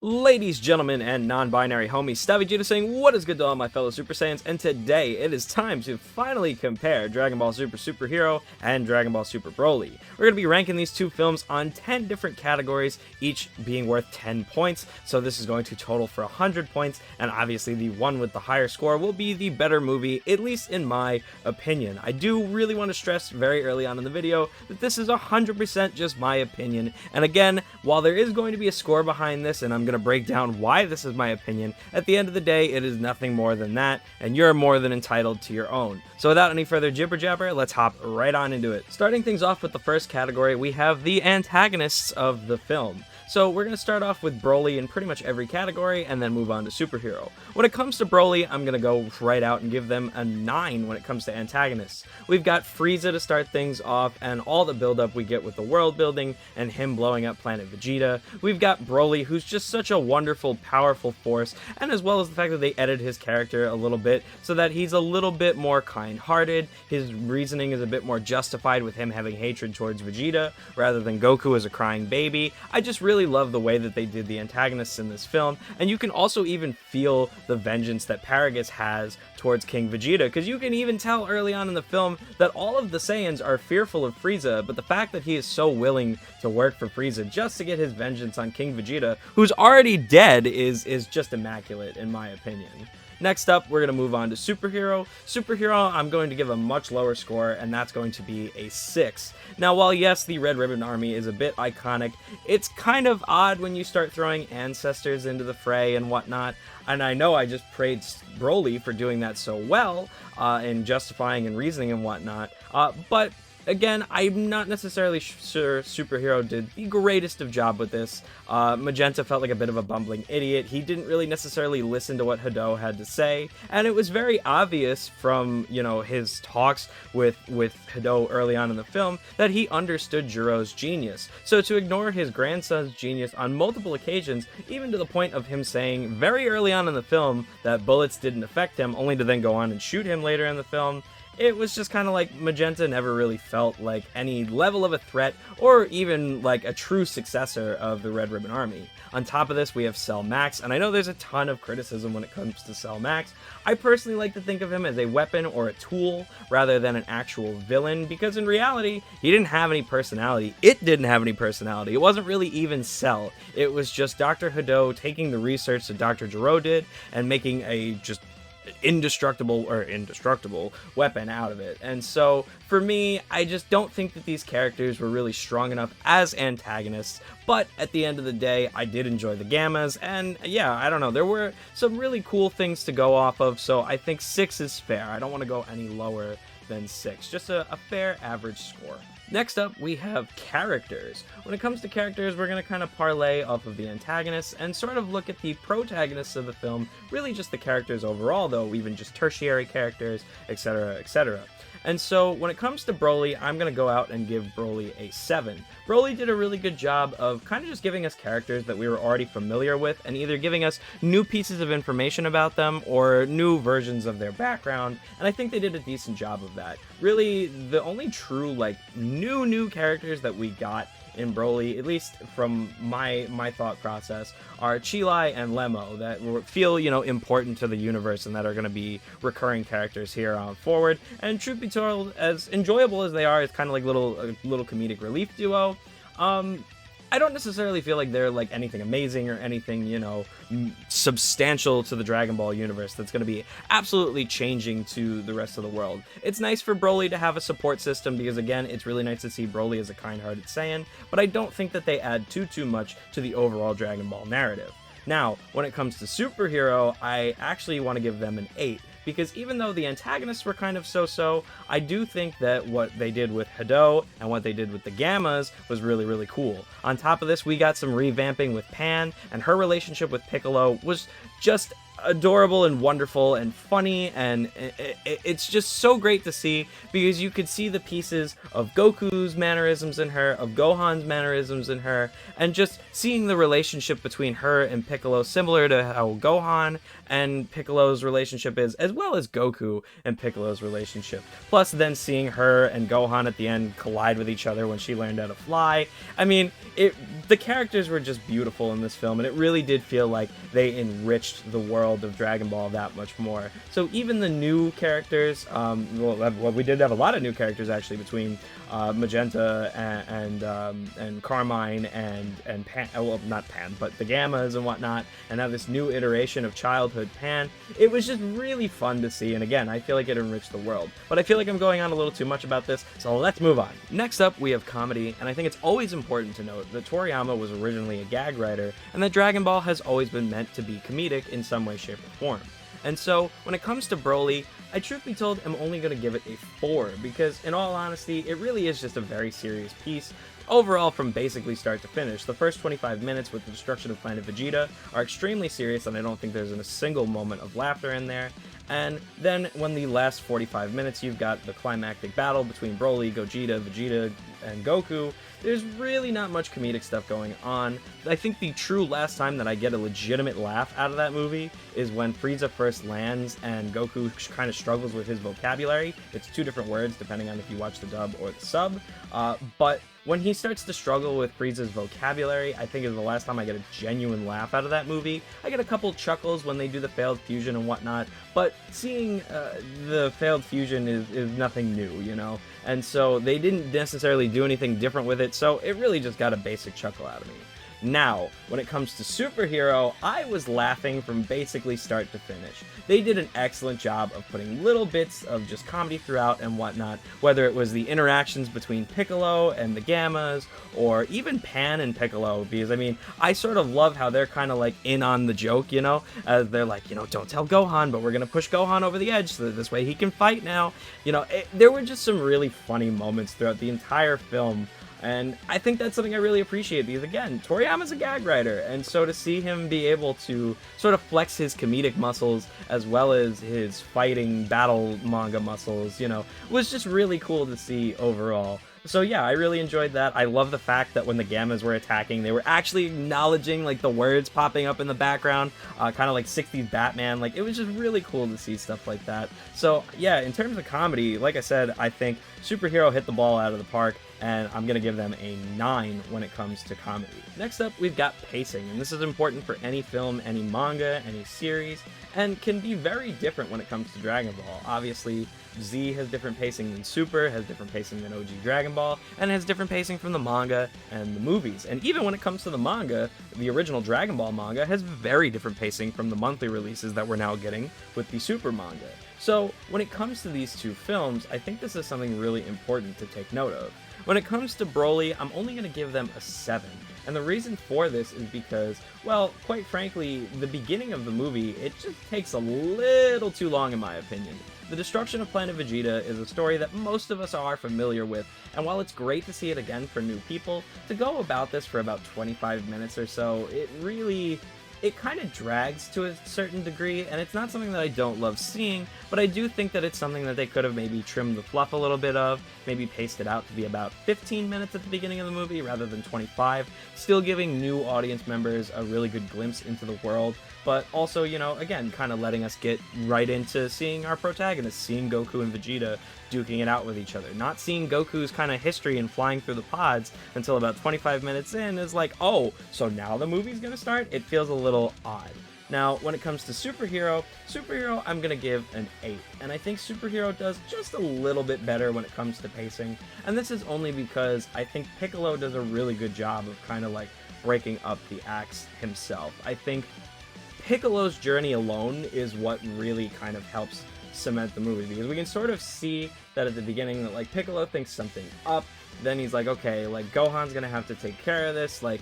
Ladies, gentlemen, and non-binary homies, Vegeta saying what is good to all my fellow Super Saiyans, and today it is time to finally compare Dragon Ball Super Superhero and Dragon Ball Super Broly. We're going to be ranking these two films on 10 different categories, each being worth 10 points, so this is going to total for 100 points, and obviously the one with the higher score will be the better movie, at least in my opinion. I do really want to stress very early on in the video that this is 100% just my opinion, and again, while there is going to be a score behind this, and I'm going to break down why this is my opinion, at the end of the day, it is nothing more than that, and you're more than entitled to your own. So without any further jibber jabber, let's hop right on into it. Starting things off with the first category, we have the antagonists of the film. So we're going to start off with Broly in pretty much every category and then move on to superhero. When it comes to Broly, I'm going to go right out and give them a 9 when it comes to antagonists. We've got Frieza to start things off and all the buildup we get with the world building and him blowing up planet Vegeta. We've got Broly, who's just such a wonderful, powerful force, and as well as the fact that they edited his character a little bit so that he's a little bit more kind-hearted. His reasoning is a bit more justified with him having hatred towards Vegeta rather than Goku as a crying baby. I just really love the way that they did the antagonists in this film, and you can also even feel the vengeance that Paragus has towards King Vegeta, because you can even tell early on in the film that all of the Saiyans are fearful of Frieza, but the fact that he is so willing to work for Frieza just to get his vengeance on King Vegeta, who's already dead, is just immaculate in my opinion. Next up, we're going to move on to Superhero. Superhero, I'm going to give a much lower score, and that's going to be a 6. Now, while yes, the Red Ribbon Army is a bit iconic, it's kind of odd when you start throwing ancestors into the fray and whatnot, and I know I just praised Broly for doing that so well, in justifying and reasoning and whatnot, but again, I'm not necessarily sure Superhero did the greatest of job with this. Magenta felt like a bit of a bumbling idiot. He didn't really necessarily listen to what Hado had to say, and it was very obvious from, his talks with Hado early on in the film that he understood Jiro's genius. So to ignore his grandson's genius on multiple occasions, even to the point of him saying very early on in the film that bullets didn't affect him, only to then go on and shoot him later in the film, it was just kind of like Magenta never really felt like any level of a threat or even like a true successor of the Red Ribbon Army. On top of this, we have Cell Max, and I know there's a ton of criticism when it comes to Cell Max. I personally like to think of him as a weapon or a tool rather than an actual villain, because in reality, he didn't have any personality. It didn't have any personality. It wasn't really even Cell. It was just Dr. Hado taking the research that Dr. Gero did and making a just indestructible weapon out of it. And so for me, I just don't think that these characters were really strong enough as antagonists, but at the end of the day, I did enjoy the Gammas, and yeah, I don't know, there were some really cool things to go off of, so I think 6 is fair. I don't want to go any lower than 6, just a fair average score. Next up, we have characters. When it comes to characters, we're going to kind of parlay off of the antagonists and sort of look at the protagonists of the film, really just the characters overall though, even just tertiary characters, etc, etc. And so when it comes to Broly, I'm going to go out and give Broly a 7. Broly did a really good job of kind of just giving us characters that we were already familiar with and either giving us new pieces of information about them or new versions of their background, and I think they did a decent job of that. Really, the only true, new characters that we got in Broly, at least from my thought process, are Chilai and Lemo that feel, important to the universe and that are going to be recurring characters here on forward. And truth be told, as enjoyable as they are, it's kind of like a little comedic relief duo. I don't necessarily feel like they're like anything amazing or anything, substantial to the Dragon Ball universe that's going to be absolutely changing to the rest of the world. It's nice for Broly to have a support system because, again, it's really nice to see Broly as a kind-hearted Saiyan, but I don't think that they add too much to the overall Dragon Ball narrative. Now, when it comes to Superhero, I actually want to give them an 8. Because even though the antagonists were kind of so-so, I do think that what they did with Hado and what they did with the Gammas was really, really cool. On top of this, we got some revamping with Pan, and her relationship with Piccolo was just adorable and wonderful and funny, and it's just so great to see because you could see the pieces of Goku's mannerisms in her, of Gohan's mannerisms in her, and just seeing the relationship between her and Piccolo similar to how Gohan and Piccolo's relationship is, as well as Goku and Piccolo's relationship. Plus then seeing her and Gohan at the end collide with each other when she learned how to fly. I mean, the characters were just beautiful in this film, and it really did feel like they enriched the world of Dragon Ball that much more. So even the new characters, well, we did have a lot of new characters actually between Magenta and Carmine and Pan, well, not Pan, but the Gammas and whatnot, and now this new iteration of childhood Pan. It was just really fun to see, and again, I feel like it enriched the world. But I feel like I'm going on a little too much about this, so let's move on. Next up, we have comedy, and I think it's always important to note that Toriyama was originally a gag writer, and that Dragon Ball has always been meant to be comedic in some way, shape, or form. And so, when it comes to Broly, I truth be told am only going to give it a 4, because in all honesty, it really is just a very serious piece. Overall, from basically start to finish, the first 25 minutes with the destruction of Planet Vegeta are extremely serious, and I don't think there's a single moment of laughter in there. And then when the last 45 minutes, you've got the climactic battle between Broly, Gogeta, Vegeta, and Goku, there's really not much comedic stuff going on. I think the true last time that I get a legitimate laugh out of that movie is when Frieza first lands and Goku kind of struggles with his vocabulary. It's 2 different words depending on if you watch the dub or the sub, but when he starts to struggle with Frieza's vocabulary, I think is the last time I get a genuine laugh out of that movie. I get a couple chuckles when they do the failed fusion and whatnot, but seeing the failed fusion is nothing new, you know? And so they didn't necessarily do anything different with it, so it really just got a basic chuckle out of me. Now, when it comes to Superhero, I was laughing from basically start to finish. They did an excellent job of putting little bits of just comedy throughout and whatnot, whether it was the interactions between Piccolo and the Gammas, or even Pan and Piccolo, because, I mean, I sort of love how they're kind of like in on the joke, you know, as they're like, you know, don't tell Gohan, but we're going to push Gohan over the edge so that this way he can fight now. You know, there were just some really funny moments throughout the entire film. And I think that's something I really appreciate because, again, Toriyama's a gag writer, and so to see him be able to sort of flex his comedic muscles as well as his fighting battle manga muscles, you know, was just really cool to see overall. So yeah, I really enjoyed that. I love the fact that when the Gammas were attacking, they were actually acknowledging, like, the words popping up in the background, kind of like 60s Batman. Like, it was just really cool to see stuff like that. So yeah, in terms of comedy, like I said, I think Superhero hit the ball out of the park, and I'm going to give them a 9 when it comes to comedy. Next up, we've got pacing, and this is important for any film, any manga, any series, and can be very different when it comes to Dragon Ball. Obviously, Z has different pacing than Super, has different pacing than OG Dragon Ball, and has different pacing from the manga and the movies. And even when it comes to the manga, the original Dragon Ball manga has very different pacing from the monthly releases that we're now getting with the Super manga. So, when it comes to these 2 films, I think this is something really important to take note of. When it comes to Broly, I'm only going to give them a 7. And the reason for this is because, well, quite frankly, the beginning of the movie, it just takes a little too long in my opinion. The destruction of Planet Vegeta is a story that most of us are familiar with, and while it's great to see it again for new people, to go about this for about 25 minutes or so, it kind of drags to a certain degree, and it's not something that I don't love seeing, but I do think that it's something that they could have maybe trimmed the fluff a little bit of, maybe paced it out to be about 15 minutes at the beginning of the movie rather than 25, still giving new audience members a really good glimpse into the world, but also, you know, again, kind of letting us get right into seeing our protagonists, seeing Goku and Vegeta duking it out with each other. Not seeing Goku's kind of history and flying through the pods until about 25 minutes in is like, oh, so now the movie's gonna start? It feels a little odd. Now, when it comes to Superhero, I'm going to give an 8. And I think Superhero does just a little bit better when it comes to pacing. And this is only because I think Piccolo does a really good job of kind of like breaking up the acts himself. I think Piccolo's journey alone is what really kind of helps cement the movie, because we can sort of see that at the beginning that like Piccolo thinks something up, then he's like, okay, like Gohan's gonna have to take care of this. Like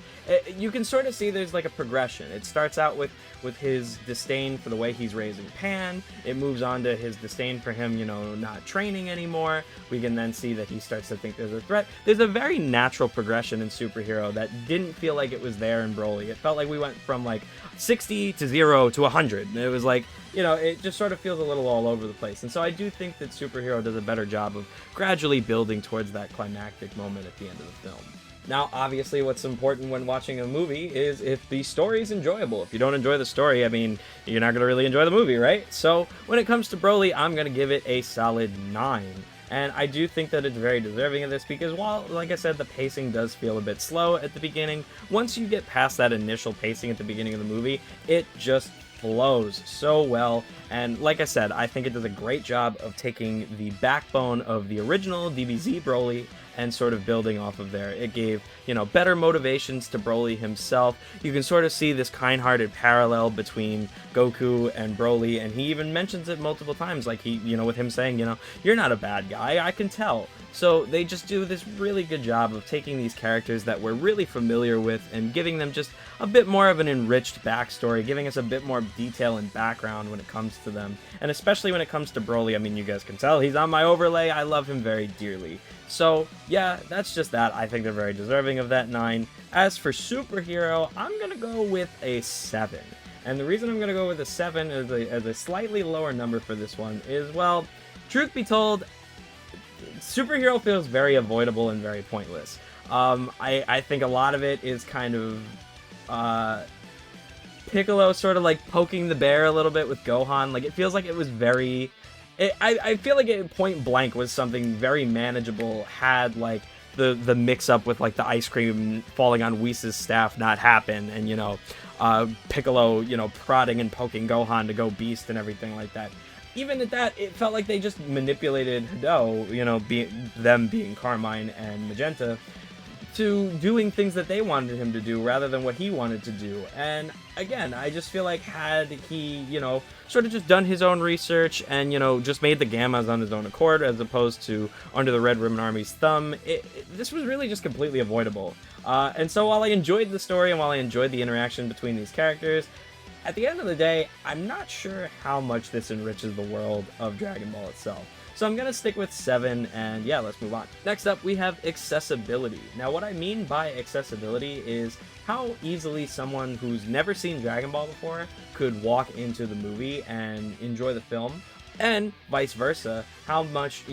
you can sort of see there's like a progression. It starts out with his disdain for the way he's raising Pan. It moves on to his disdain for him, you know, not training anymore. We can then see that he starts to think there's a threat. There's a very natural progression in Superhero that didn't feel like it was there in Broly. It felt like we went from like 60 to 0 to 100. And it was like, you know, it just sort of feels a little all over the place. And so I do think that Superhero does a better job of gradually building towards that climactic moment at the end of the film. Now, obviously, what's important when watching a movie is if the story is enjoyable. If you don't enjoy the story, I mean, you're not going to really enjoy the movie, right? So when it comes to Broly, I'm going to give it a solid 9. And I do think that it's very deserving of this because while, like I said, the pacing does feel a bit slow at the beginning, once you get past that initial pacing at the beginning of the movie, it just flows so well. And like I said, I think it does a great job of taking the backbone of the original DBZ Broly and sort of building off of there. It gave, better motivations to Broly himself. You can sort of see this kind-hearted parallel between Goku and Broly, and he even mentions it multiple times, like with him saying, you're not a bad guy, I can tell. So they just do this really good job of taking these characters that we're really familiar with and giving them just a bit more of an enriched backstory, giving us a bit more detail and background when it comes to them. And especially when it comes to Broly, I mean, you guys can tell he's on my overlay. I love him very dearly. So yeah, that's just that. I think they're very deserving of that 9. As for superhero, I'm going to go with a 7. And the reason I'm going to go with a 7 as a slightly lower number for this one is, well, truth be told, superhero feels very avoidable and very pointless. I think a lot of it is kind of Piccolo sort of like poking the bear a little bit with Gohan. Like, it feels like it was very... I feel like it point blank was something very manageable had like the mix up with like the ice cream falling on Whis' staff not happen, and Piccolo prodding and poking Gohan to go beast and everything like that. Even at that, it felt like they just manipulated Hado, them being Carmine and Magenta, to doing things that they wanted him to do rather than what he wanted to do. And again, I just feel like had he, sort of just done his own research and, just made the Gammas on his own accord as opposed to under the Red Ribbon Army's thumb, this was really just completely avoidable. And so while I enjoyed the story and while I enjoyed the interaction between these characters, at the end of the day, I'm not sure how much this enriches the world of Dragon Ball itself. So I'm going to stick with 7, and yeah, let's move on. Next up, we have accessibility. Now, what I mean by accessibility is how easily someone who's never seen Dragon Ball before could walk into the movie and enjoy the film, and vice versa, how much,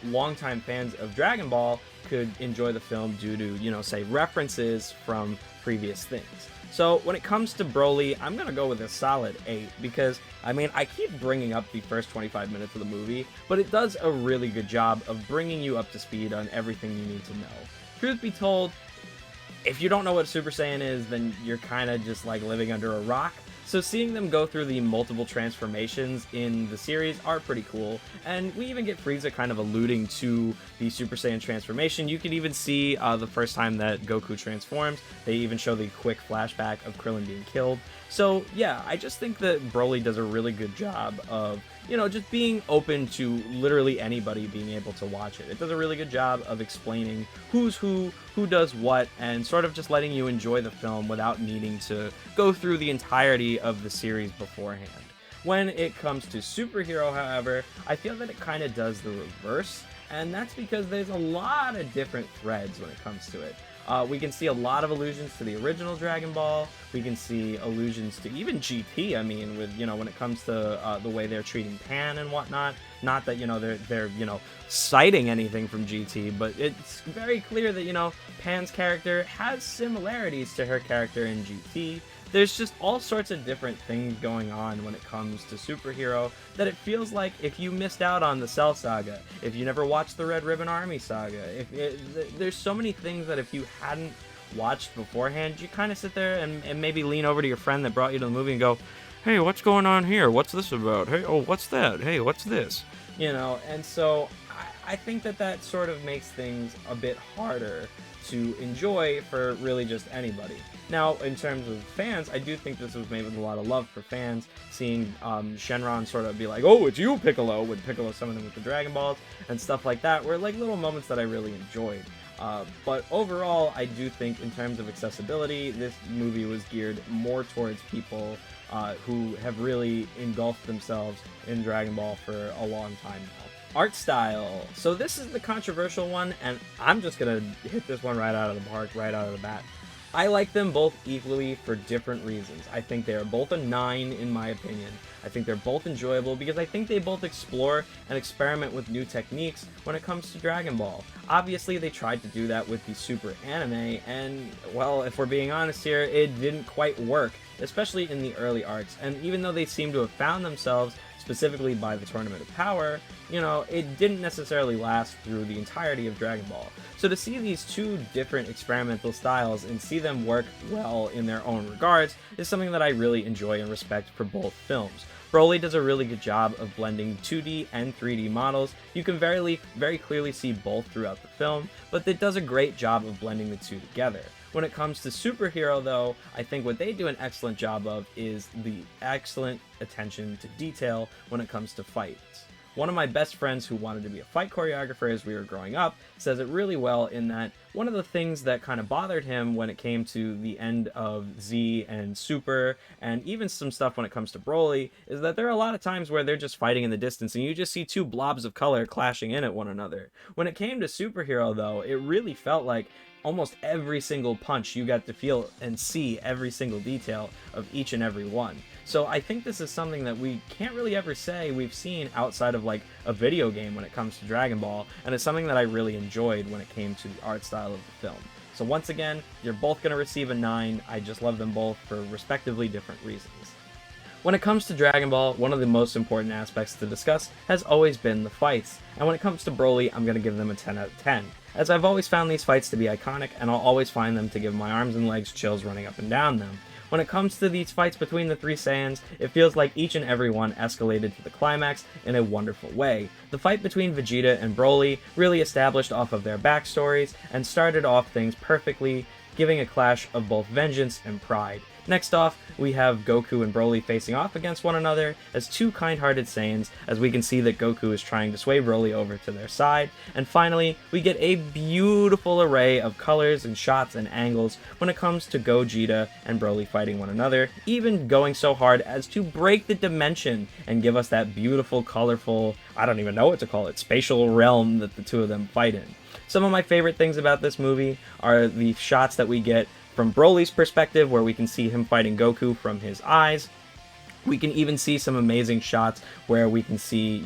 longtime fans of Dragon Ball could enjoy the film due to, say, references from previous things. So when it comes to Broly, I'm going to go with a solid 8 because, I keep bringing up the first 25 minutes of the movie, but it does a really good job of bringing you up to speed on everything you need to know. Truth be told, if you don't know what Super Saiyan is, then you're kind of just like living under a rock. So seeing them go through the multiple transformations in the series are pretty cool, and we even get Frieza kind of alluding to the Super Saiyan transformation. You can even see the first time that Goku transforms, they even show the quick flashback of Krillin being killed. So yeah, I just think that Broly does a really good job of, just being open to literally anybody being able to watch it. It does a really good job of explaining who's who does what, and sort of just letting you enjoy the film without needing to go through the entirety of the series beforehand. When it comes to superhero, however, I feel that it kind of does the reverse, and that's because there's a lot of different threads when it comes to it. We can see a lot of allusions to the original Dragon Ball. We can see allusions to even GT. With when it comes to the way they're treating Pan and whatnot. Not that they're citing anything from GT, but it's very clear that Pan's character has similarities to her character in GT. There's just all sorts of different things going on when it comes to superhero that it feels like if you missed out on the Cell Saga, if you never watched the Red Ribbon Army Saga, there's so many things that if you hadn't watched beforehand, you kind of sit there and maybe lean over to your friend that brought you to the movie and go, hey, what's going on here? What's this about? Hey, oh, what's that? Hey, what's this? And so I think that sort of makes things a bit harder to enjoy for really just anybody. Now, in terms of fans, I do think this was made with a lot of love for fans, seeing Shenron sort of be like, oh, it's you, Piccolo, when Piccolo summoned him with the Dragon Balls, and stuff like that, were like little moments that I really enjoyed. But overall, I do think in terms of accessibility, this movie was geared more towards people who have really engulfed themselves in Dragon Ball for a long time now. Art style. So this is the controversial one, and I'm just going to hit this one right out of the park, right out of the bat. I like them both equally for different reasons. I think they are both a 9 in my opinion. I think they're both enjoyable because I think they both explore and experiment with new techniques when it comes to Dragon Ball. Obviously, they tried to do that with the Super anime, and, well, if we're being honest here, it didn't quite work, especially in the early arcs. And even though they seem to have found themselves specifically by the Tournament of Power, it didn't necessarily last through the entirety of Dragon Ball. So to see these two different experimental styles and see them work well in their own regards is something that I really enjoy and respect for both films. Broly does a really good job of blending 2D and 3D models. You can very clearly see both throughout the film, but it does a great job of blending the two together. When it comes to Superhero, though, I think what they do an excellent job of is the excellent attention to detail when it comes to fights. One of my best friends who wanted to be a fight choreographer as we were growing up says it really well in that one of the things that kind of bothered him when it came to the end of Z and Super, and even some stuff when it comes to Broly, is that there are a lot of times where they're just fighting in the distance and you just see two blobs of color clashing in at one another. When it came to Superhero, though, it really felt like almost every single punch you got to feel and see every single detail of each and every one. So I think this is something that we can't really ever say we've seen outside of like a video game when it comes to Dragon Ball, and it's something that I really enjoyed when it came to the art style of the film. So once again, you're both going to receive a 9. I just love them both for respectively different reasons. When it comes to Dragon Ball, one of the most important aspects to discuss has always been the fights, and when it comes to Broly, I'm going to give them a 10 out of 10, as I've always found these fights to be iconic, and I'll always find them to give my arms and legs chills running up and down them. When it comes to these fights between the three Saiyans, it feels like each and every one escalated to the climax in a wonderful way. The fight between Vegeta and Broly really established off of their backstories and started off things perfectly, giving a clash of both vengeance and pride. Next off, we have Goku and Broly facing off against one another as two kind-hearted Saiyans, as we can see that Goku is trying to sway Broly over to their side. And finally, we get a beautiful array of colors and shots and angles when it comes to Gogeta and Broly fighting one another, even going so hard as to break the dimension and give us that beautiful, colorful, I don't even know what to call it, spatial realm that the two of them fight in. Some of my favorite things about this movie are the shots that we get from Broly's perspective, where we can see him fighting Goku from his eyes. We can even see some amazing shots where we can see,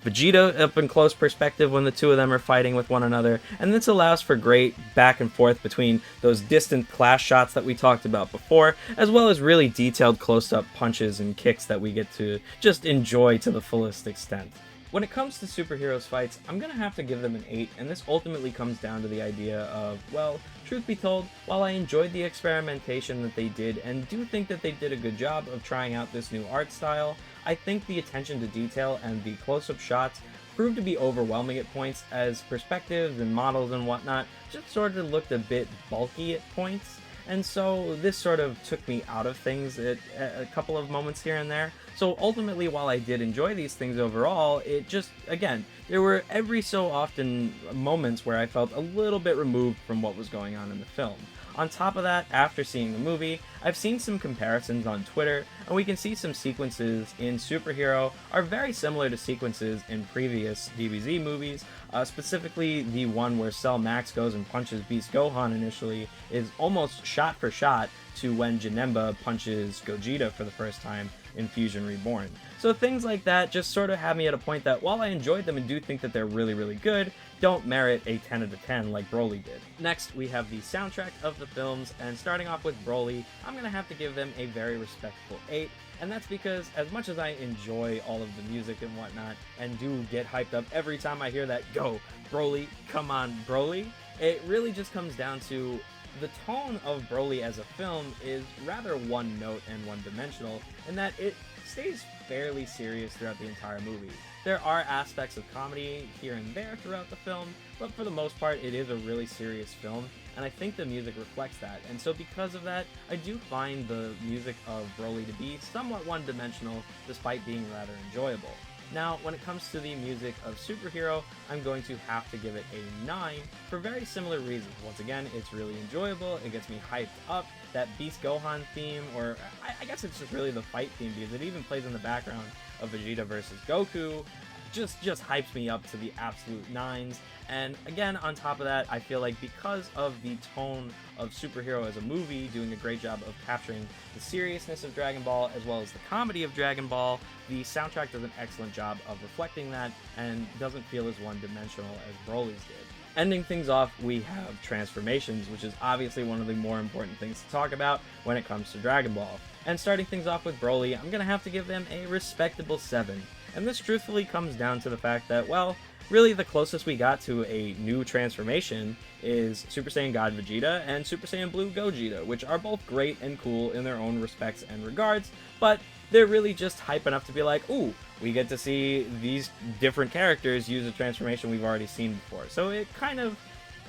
Vegeta up in close perspective when the two of them are fighting with one another. And this allows for great back and forth between those distant clash shots that we talked about before, as well as really detailed close-up punches and kicks that we get to just enjoy to the fullest extent. When it comes to superheroes fights, I'm going to have to give them an 8, and this ultimately comes down to the idea of, well, truth be told, while I enjoyed the experimentation that they did and do think that they did a good job of trying out this new art style, I think the attention to detail and the close-up shots proved to be overwhelming at points, as perspectives and models and whatnot just sort of looked a bit bulky at points. And so this sort of took me out of things at a couple of moments here and there. So ultimately, while I did enjoy these things overall, it just, again, there were every so often moments where I felt a little bit removed from what was going on in the film. On top of that, after seeing the movie, I've seen some comparisons on Twitter, and we can see some sequences in Superhero are very similar to sequences in previous DBZ movies. Specifically, the one where Cell Max goes and punches Beast Gohan initially is almost shot for shot to when Janemba punches Gogeta for the first time in Fusion Reborn. So things like that just sort of have me at a point that while I enjoyed them and do think that they're really, really good, don't merit a 10 out of 10 like Broly did. Next, we have the soundtrack of the films, and starting off with Broly, I'm going to have to give them a very respectful 8. And that's because as much as I enjoy all of the music and whatnot, and do get hyped up every time I hear that "Go, Broly, come on, Broly," it really just comes down to the tone of Broly as a film is rather one note and one dimensional, in that it stays fairly serious throughout the entire movie. There are aspects of comedy here and there throughout the film, but for the most part it is a really serious film, and I think the music reflects that. And so because of that, I do find the music of Broly to be somewhat one-dimensional, despite being rather enjoyable. Now, when it comes to the music of Superhero, I'm going to have to give it a 9 for very similar reasons. Once again, it's really enjoyable, it gets me hyped up. That Beast Gohan theme, or I guess it's just really the fight theme, because it even plays in the background of Vegeta versus Goku, just hypes me up to the absolute 9s. And again, on top of that, I feel like because of the tone of Superhero as a movie, doing a great job of capturing the seriousness of Dragon Ball as well as the comedy of Dragon Ball, the soundtrack does an excellent job of reflecting that and doesn't feel as one-dimensional as Broly's did. Ending things off, we have transformations, which is obviously one of the more important things to talk about when it comes to Dragon Ball. And starting things off with Broly, I'm going to have to give them a respectable 7. And this truthfully comes down to the fact that, well, really the closest we got to a new transformation is Super Saiyan God Vegeta and Super Saiyan Blue Gogeta, which are both great and cool in their own respects and regards, but they're really just hype enough to be like, ooh, we get to see these different characters use a transformation we've already seen before. So it kind of,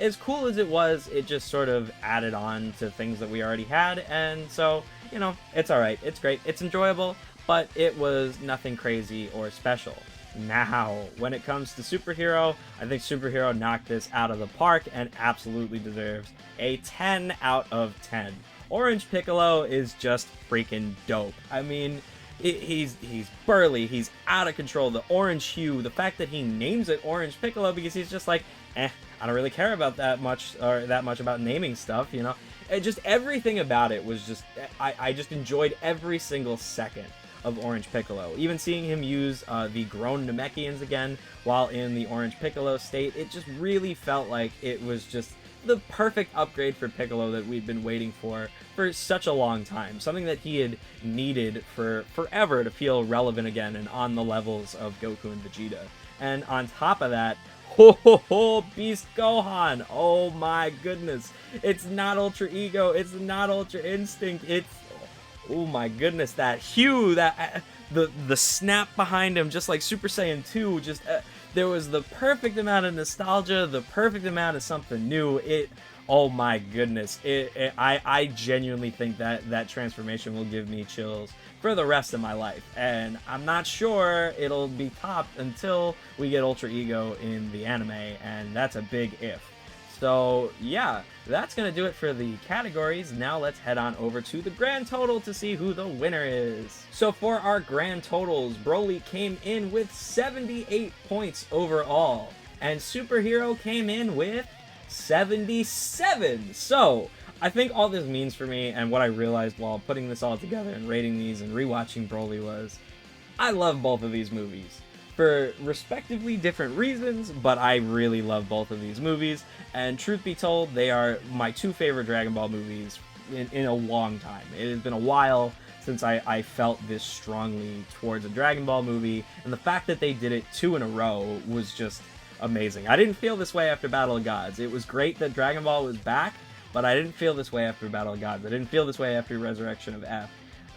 as cool as it was, it just sort of added on to things that we already had, and so, you know, it's alright, it's great, it's enjoyable, but it was nothing crazy or special. Now, when it comes to Superhero, I think Superhero knocked this out of the park and absolutely deserves a 10 out of 10. Orange Piccolo is just freaking dope. I mean, he's burly, he's out of control, the orange hue, the fact that he names it Orange Piccolo because he's just like, I don't really care about that much about naming stuff, you know? Just everything about it was just, I just enjoyed every single second of Orange Piccolo. Even seeing him use the grown Namekians again while in the Orange Piccolo state, it just really felt like it was just the perfect upgrade for Piccolo that we'd been waiting for such a long time. Something that he had needed for forever to feel relevant again and on the levels of Goku and Vegeta. And on top of that, Beast Gohan! Oh my goodness. It's not Ultra Ego, it's not Ultra Instinct, it's... Oh my goodness, that hue, that the snap behind him, just like Super Saiyan 2, just there was the perfect amount of nostalgia, the perfect amount of something new. Oh my goodness, I genuinely think that transformation will give me chills for the rest of my life, and I'm not sure it'll be topped until we get Ultra Ego in the anime, and that's a big if. So yeah, that's going to do it for the categories. Now let's head on over to the grand total to see who the winner is. So for our grand totals, Broly came in with 78 points overall, and Superhero came in with 77. So I think all this means for me, and what I realized while putting this all together and rating these and rewatching Broly, was I love both of these movies for respectively different reasons, but I really love both of these movies, and truth be told, they are my two favorite Dragon Ball movies in a long time. It has been a while since I felt this strongly towards a Dragon Ball movie, and the fact that they did it 2 in a row was just amazing. I didn't feel this way after Battle of Gods. It was great that Dragon Ball was back, but I didn't feel this way after Battle of Gods. I didn't feel this way after Resurrection of F.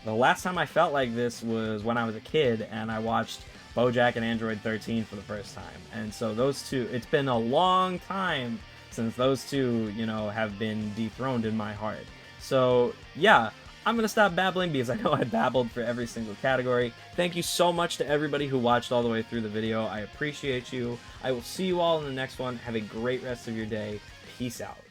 The last time I felt like this was when I was a kid, and I watched BoJack and Android 13 for the first time. And so those two, it's been a long time since those two, you know, have been dethroned in my heart. So yeah, I'm going to stop babbling because I know I babbled for every single category. Thank you so much to everybody who watched all the way through the video. I appreciate you. I will see you all in the next one. Have a great rest of your day. Peace out.